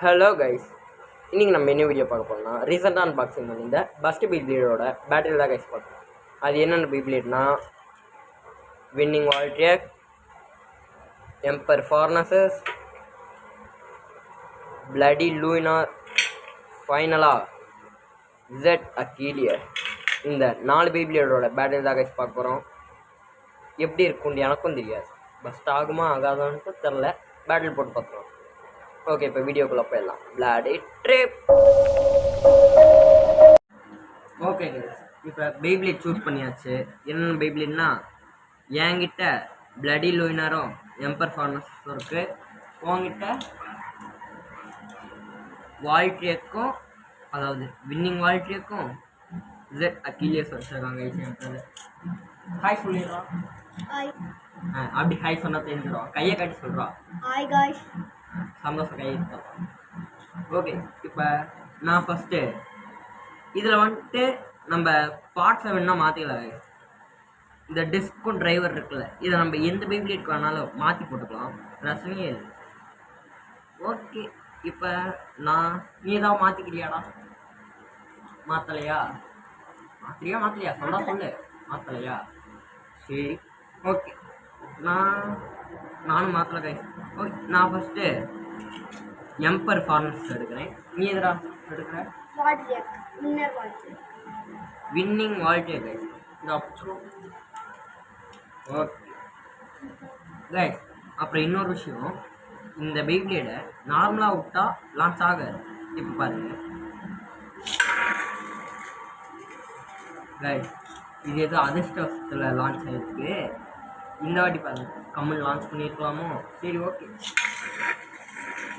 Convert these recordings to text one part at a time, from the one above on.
Hello guys, இன்றைக்கி நம்ம என்ன வீடியோ பார்க்க போகிறோம்னா ரீசெண்டாக அன்பாக்சிங் பண்ணியிருந்த பஸ்ட்டு பீப்ளேடோட பேட்டரி தான் கைஸ் பார்க்கணும். அது என்னென்ன பீப்ளேட்னா வின்னிங் வால்ட்ரியக், எம்பர் ஃபார்னசஸ், பிளடி லூயினார், ஃபைனலாக ஜெட் அக்கீலியர். இந்த 4 பீப்ளேடோட பேட்டரி தான் கைஸ் பார்க்க போகிறோம். எப்படி இருக்குன்னு எனக்கும் தெரியாது, பஸ்ட் ஆகுமா ஆகாதான்னு தெரில. பேட்டில் போட்டு பார்க்குறோம். ஓகே, இப்போ வீடியோக்குள்ளே போயிடலாம். Bloody trip. ஓகே கைஸ், இப்போ பெய்ப்ளேட் சூஸ் பண்ணியாச்சு. என்னென்ன பெய்ப்ளேட்னா என்கிட்ட பிளடி லூயினரும் எம்பர் ஃபார்னஸும் இருக்குது. உங்ககிட்ட வால்ட்ரியக்கும், அதாவது வின்னிங் வால்ட்ரியக்கும் ஜெட் அக்கீலியஸ் வச்சுருக்காங்க. கைஸ் ஹாய் சொல்லிடுறோம். அப்படி ஹாய் சொன்னா தெரிஞ்சிடும். கையை காட்டி சொல்கிறோம். Hi guys. சந்தோஷம் கையை தான். ஓகே, இப்போ நான் ஃபஸ்ட்டு இதில் வந்துட்டு நம்ம பார்ட்ஸை வேணுன்னா மாற்றிக்கலாம். இந்த டிஸ்க்கும் டிரைவர் இருக்குல்ல, இதை நம்ம எந்த பைப்லேட்க்கு வேணாலும் மாற்றி போட்டுக்கலாம், பிரச்சனையே இல்லை. ஓகே, இப்போ நீ ஏதாவது மாற்றிக்கிறியாடா? மாற்றலையா? மாற்றலையா சொல்ல சொல்லு. மாற்றலையா? சரி, ஓகே. நானும் மாற்றலை கைஸ். ஓகே, நான் ஃபஸ்ட்டு எம்பர் ஃபார்னஸ் எடுக்கிறேன். நீ எதிரா எடுக்கிற? வின்னிங் வால்ட்ரியக் கைஸ். இந்த ஆப்ஷன் ஓகே கைஸ். அப்புறம் இன்னொரு விஷயம், இந்த பெய்ப்ளேடை நார்மலாக விட்டா லான்ச் ஆகாது. இப்போ பாருங்க கைஸ், இது ஏதோ அதிர்ஷ்டத்தில் லான்ச் ஆகிருக்கு. இந்த வாட்டி பாருங்க, கம்மல் லான்ச் பண்ணியிருக்கலாமோ. சரி, ஓகே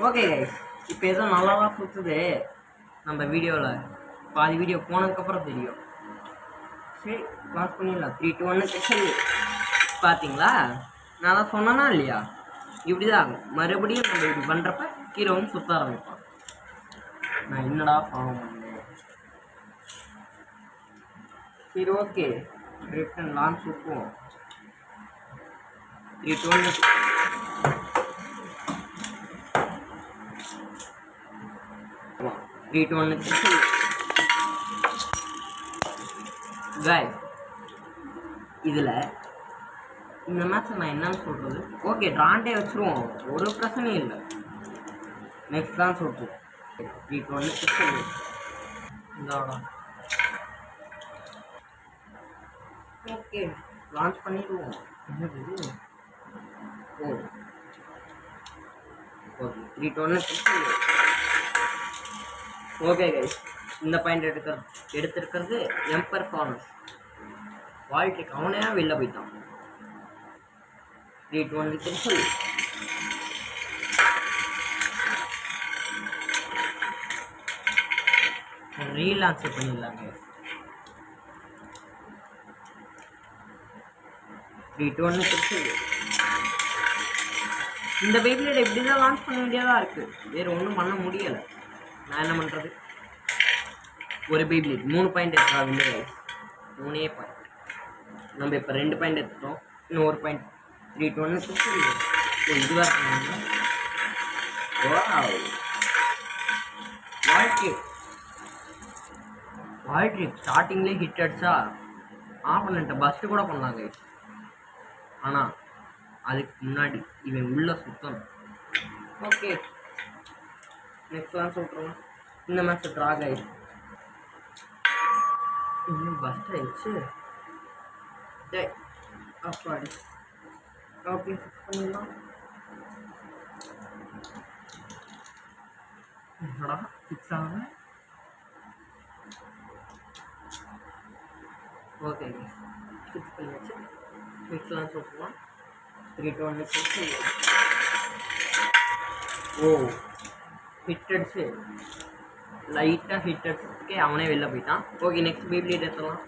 ஓகே கைஸ். இப்போ ஏதோ நல்லா தான் சுற்றுது. நம்ம வீடியோவில் பாதி வீடியோ போனதுக்கப்புறம் தெரியும். சரி, லான்ச் பண்ணிடலாம். 3, 2, 1 செக்ஷன். பார்த்தீங்களா, நான் தான் சொன்னேன்னா இல்லையா? இப்படி தான் ஆகும். மறுபடியும் நம்ம இப்படி பண்ணுறப்ப கீழே வந்து சுற்ற ஆரம்பிப்பான். நான் என்னடா பாவம் பண்ணேன். சரி, ஓகே, ரிட்டன் லான்ச் சுற்றுவோம். 3, 2, 1 3, 2, 1 கைஸ். இதில் இந்த மேட்ச்சை நான் என்னன்னு சொல்கிறது? ஓகே, ட்ராண்டே வச்சுருவோம், ஒரு பிரச்சனையும் இல்லை. நெக்ஸ்ட் தான் சொல்லுவோம். 3, 2, 1 இந்தோட ஓகே லான்ச் பண்ணிடுவோம். என்னது? ஓ ஓகே, 3, 2, 1 ஓகே கைஸ். இந்த பாயிண்ட் எடுத்திருக்கிறது எம்பர் ஃபார்னஸ். வால்ட்ரியக் அவனே வெளில போயிட்டான். 3, 2, 1 சொல்லு. ரீலான்ச் பண்ணிடலாங்க. 3, 2, 1 சொல்லு. இந்த பெய்ப்ளேட் எப்படி தான் லான்ச் பண்ண வேண்டியதாக இருக்குது, வேறு ஒன்றும் பண்ண முடியலை. நான் என்ன பண்ணுறது? ஒரு பெய்ப்ளேட் 3 பாயிண்ட் எடுத்துக்கலாம். இல்லை கைஸ், 3 பாயிண்ட். நம்ம இப்போ 2 பாயிண்ட் எடுத்துட்டோம், இன்னும் 1 பாயிண்ட். 3, 2, 1 இதுவாக இருக்குங்க. வால்ட்ரியக் ஸ்டார்டிங்லேயே ஹிட் அடிச்சா ஆப்பனண்ட்டை பஸ்ட்டு கூட பண்ணலாம் கைஸ். ஆனால் அதுக்கு முன்னாடி இவன் உள்ள சுத்தணும். ஓகே, நெக்ஸ்ட் தான் சொல்கிறோம். இந்த மேட்ச் ட்ரா கைஸ். இன்னும் பஸ்ட் ஆயிடுச்சு. அப்பாடி. ஓகே, ஃபிக்ஸ் பண்ணிடலாம். என்னடா ஃபிக்ஸ் ஆகுது? ஓகே கைஸ், ஃபிக்ஸ் பண்ணியாச்சு. ஃபிக்ஸ்லாம் சொல்லுவோம். 3, 2, 1 ஃபிக்ஸ். ஓ, ஹிட் அடிச்சு லைட்டாக ஹிட் அடிச்சதுக்கே அவனே வெளில போயிட்டான். ஓகே, நெக்ஸ்ட் பெய்ப்ளேட் எடுத்துடலாம்.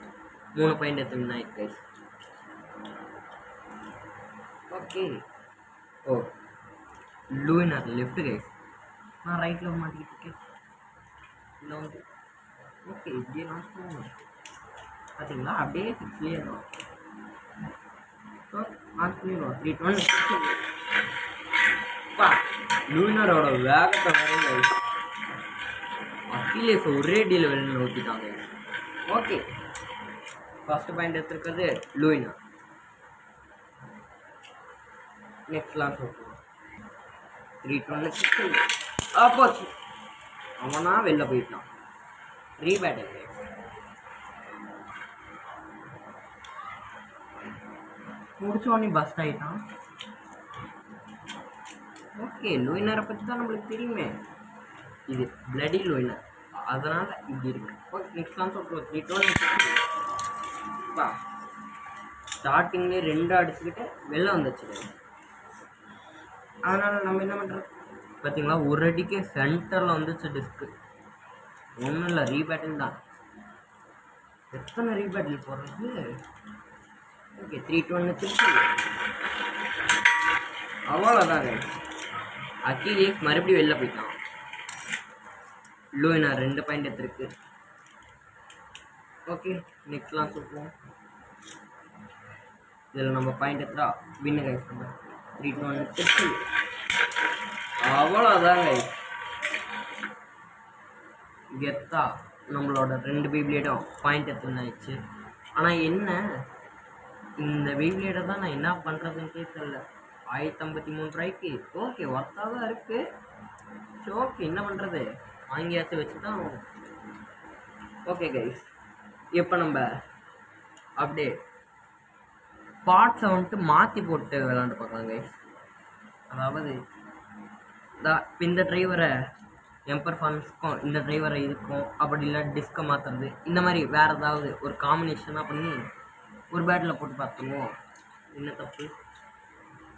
3 பாயிண்ட் எடுத்துனா கைஸ். ஓகே, ஓ லூயினர் லெஃப்ட் கைஸ். நான் ரைட்டில் மாட்டிக்கிட்டு இருக்கேன். இல்லை வந்து ஓகே, இப்படியே லான்ச் பண்ணுவோம். பார்த்தீங்களா, அப்படியே ஃபிக்ஸ்லேயே இருக்கும். ஸோ லான்ச் பண்ணிடுவோம். 3, 2, 1 பா லூயினரோட வேகத்தை வரைங்க. அகிலேஷ் ஒரே டீல வெளியில் ஊற்றிட்டாங்க. ஓகே, ஃபர்ஸ்ட் பாயிண்ட் எடுத்துருக்கிறது லூயினர். நெக்ஸ்ட் லான்ச் ஓட்டுவோம். 3 போச்சு. அவனா வெளில போயிட்டான். ரீபேட்டிங் முடிச்சோடனே பஸ்ட் ஆகிட்டான். ஓகே, லூயினரை பற்றி தான் நம்மளுக்கு தெரியுமே. இது பிளடி லூயினர், அதனால் இப்படி இருக்கு. ஓகே, நெக்ஸ்ட் லான்ச் ஓட்டுவோம். 3 ஸ்டார்டிங்லேயே 2 அடிச்சுக்கிட்டு வெளில வந்துச்சு. அதனால் நம்ம என்ன பண்ணுறோம் பார்த்தீங்களா, ஒரு அடிக்கு சென்டரில் வந்துச்சு டிஸ்க்கு. ஒன்றும் இல்லை, ரீபேட்டில் தான். எத்தனை ரீபேட்டில் போடுறது? ஓகே, 3-1 திருச்சி. அவ்வளோதாங்க. அகிலேஷ் மறுபடியும் வெளில போயிட்டான். லூயினர் 2 பாயிண்ட் எடுத்துருக்கு. ஓகே, நெக்ஸ்ட்லாம் சொல்லுவோம். இதில் நம்ம பாயிண்ட் எடுத்துட்டா வின்னு கைஸ். நம்ம 3-1 திருச்சி. அவ்வளோதாங்க. கெத்தா நம்மளோட 2 பீப்ளேடும் பாயிண்ட் எடுத்துருந்தாச்சு. ஆனால் என்ன, இந்த பீப்ளேடை தான் நான் என்ன பண்ணுறதுன்னு தெரியல. 1053 ரூபாய்க்கு ஓகே ஒர்த்தாக தான் இருக்குது. சரி, ஓகே, என்ன பண்ணுறது, வாங்கியாச்சும் வச்சு தான். ஓகே கைஸ், இப்போ நம்ம அப்படியே பார்ட்ஸை வந்துட்டு மாற்றி போட்டு விளாண்டு பார்க்கலாம் கைஸ். அதாவது இந்த டிரைவரை எம்பர்ஃபார்மன்ஸ்க்கும் இந்த டிரைவரை இதுக்கும், அப்படி இல்லை டிஸ்கை மாற்றுறது, இந்த மாதிரி வேறு ஏதாவது ஒரு காம்பினேஷனாக பண்ணி ஒரு பேட்டில் போட்டு பார்த்துருவோம். என்ன தப்பு?